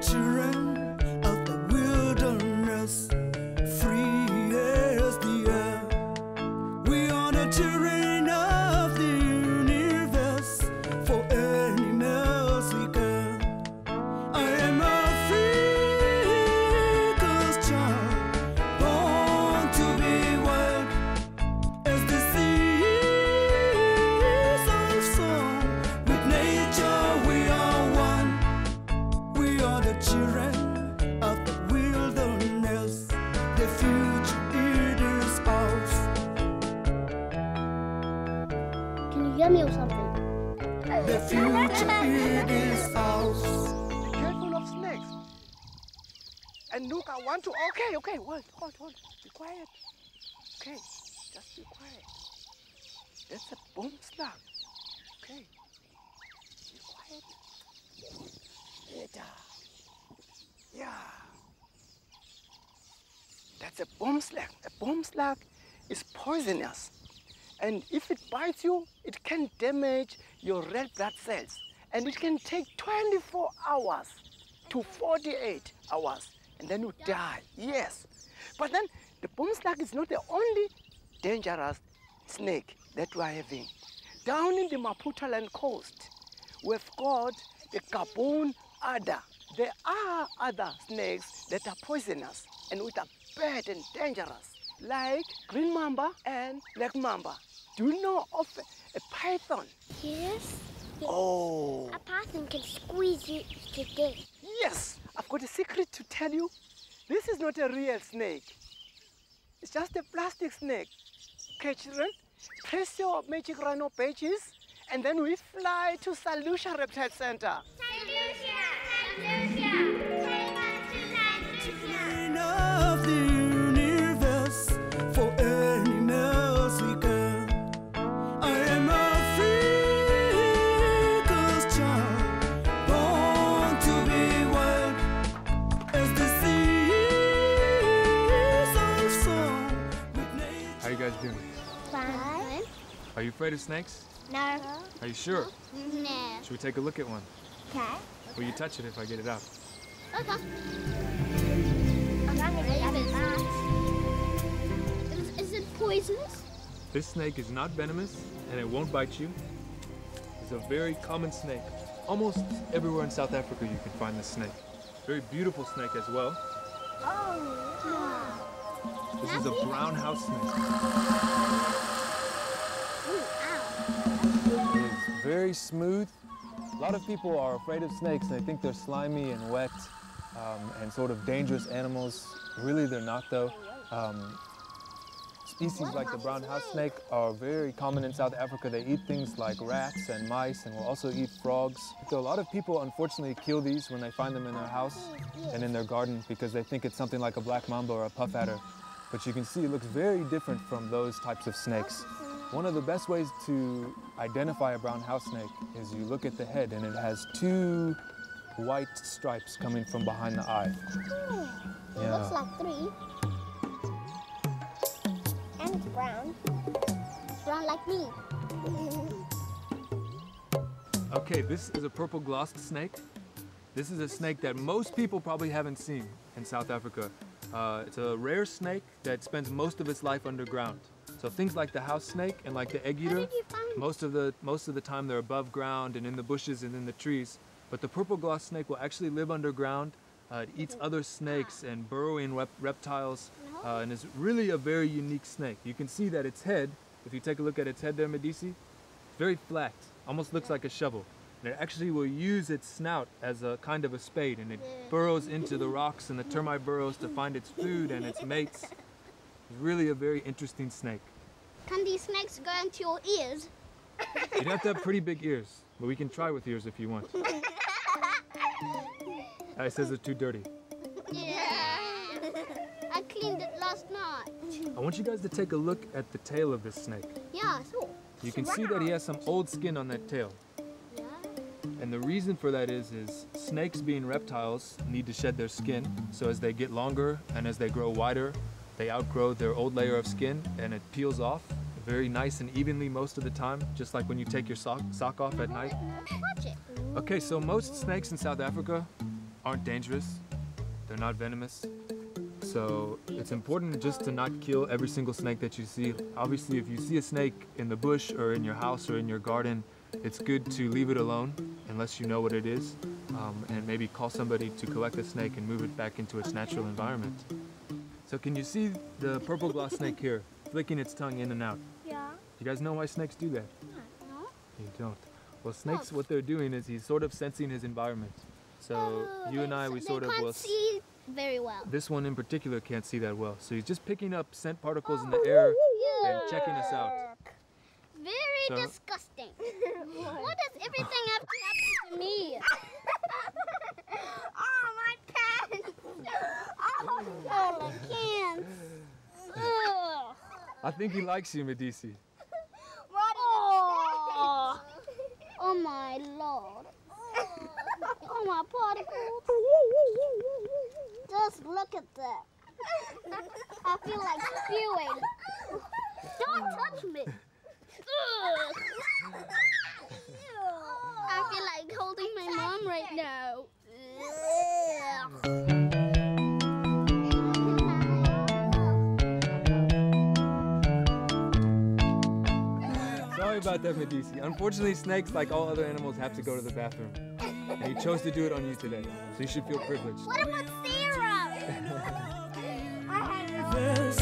children of the wilderness, free as the air. We are the children of the universe, for animals we care. I am a free child, born to be wild as the seas of song. With nature we are one. We are the children of the wilderness. The future it is ours. Can you hear me or something? The future it is ours. Be careful of snakes. And look, I want to. Okay, hold. Be quiet. Okay, just be quiet. That's a bomb slug. Okay, be quiet. Yeah. That's a bomb slug. A bomb slug is poisonous. And if it bites you, it can damage your red blood cells. And it can take 24 hours to 48 hours. And then you die. Yes. But then the bomb slug is not the only dangerous snake that we are having. Down in the Maputaland coast, we've got the Gabon adder. There are other snakes that are poisonous and which are bad and dangerous, like green mamba and black mamba. Do you know of a python? Yes. Oh. A python can squeeze you to death. Yes, I've got a secret to tell you. This is not a real snake. It's just a plastic snake. Okay, children, press your magic rhino badges, and then we fly to Salusha Reptile Center. Children of the universe, for animals we care. I am a free child, born to be wild as the seas of song. With nature. How you guys doing? Fine. Are you afraid of snakes? No. Are you sure? No. Should we take a look at one? Okay. Will you touch it if I get it out? Okay. I'm not gonna get it. Is it poisonous? This snake is not venomous and it won't bite you. It's a very common snake. Almost everywhere in South Africa you can find this snake. Very beautiful snake as well. Oh, wow. This is a brown house snake. It is very smooth. A lot of people are afraid of snakes. They think they're slimy and wet and sort of dangerous animals. Really, they're not though. Species like the brown house snake are very common in South Africa. They eat things like rats and mice and will also eat frogs. So a lot of people unfortunately kill these when they find them in their house and in their garden because they think it's something like a black mamba or a puff adder. But you can see it looks very different from those types of snakes. One of the best ways to identify a brown house snake is you look at the head and it has two white stripes coming from behind the eye. It looks like 3. And it's brown. It's brown like me. Okay, this is a purple glossed snake. This is a snake that most people probably haven't seen in South Africa. It's a rare snake that spends most of its life underground. So things like the house snake and like the egg eater, most of the time they're above ground and in the bushes and in the trees. But the purple gloss snake will actually live underground. It eats other snakes and burrowing reptiles, and is really a very unique snake. You can see that its head, if you take a look at its head there, Medici, it's very flat, almost looks like a shovel. And it actually will use its snout as a kind of a spade, and it burrows into the rocks and the termite burrows to find its food and its mates. It's really a very interesting snake. Can these snakes go into your ears? You'd have to have pretty big ears, but we can try with ears if you want. It says they're too dirty. Yeah. I cleaned it last night. I want you guys to take a look at the tail of this snake. Yeah, I saw. You can see that he has some old skin on that tail. Yeah. And the reason for that is snakes being reptiles need to shed their skin. So as they get longer and as they grow wider, they outgrow their old layer of skin and it peels off very nice and evenly most of the time, just like when you take your sock off at night. Watch it. Okay, so most snakes in South Africa aren't dangerous. They're not venomous. So it's important just to not kill every single snake that you see. Obviously, if you see a snake in the bush or in your house or in your garden, it's good to leave it alone unless you know what it is, and maybe call somebody to collect the snake and move it back into its natural environment. So can you see the purple gloss snake here, flicking its tongue in and out? Yeah. You guys know why snakes do that? No. You don't. Well, snakes, what they're doing is he's sort of sensing his environment. So you and I, we sort of will... They can't see very well. This one in particular can't see that well. So he's just picking up scent particles in the air and checking us out. Very disgusting. What does everything have to happen to me? Oh, my pants. Oh, my cans. Ugh. I think he likes you, Medici. Oh, oh my Lord. Oh, my particles. Just look at that. I feel like spewing. Don't touch me. Ugh. I feel like holding my mom right now. Sorry about that, Medici. Unfortunately, snakes, like all other animals, have to go to the bathroom. And he chose to do it on you today, so you should feel privileged. What about Sarah? I had no... This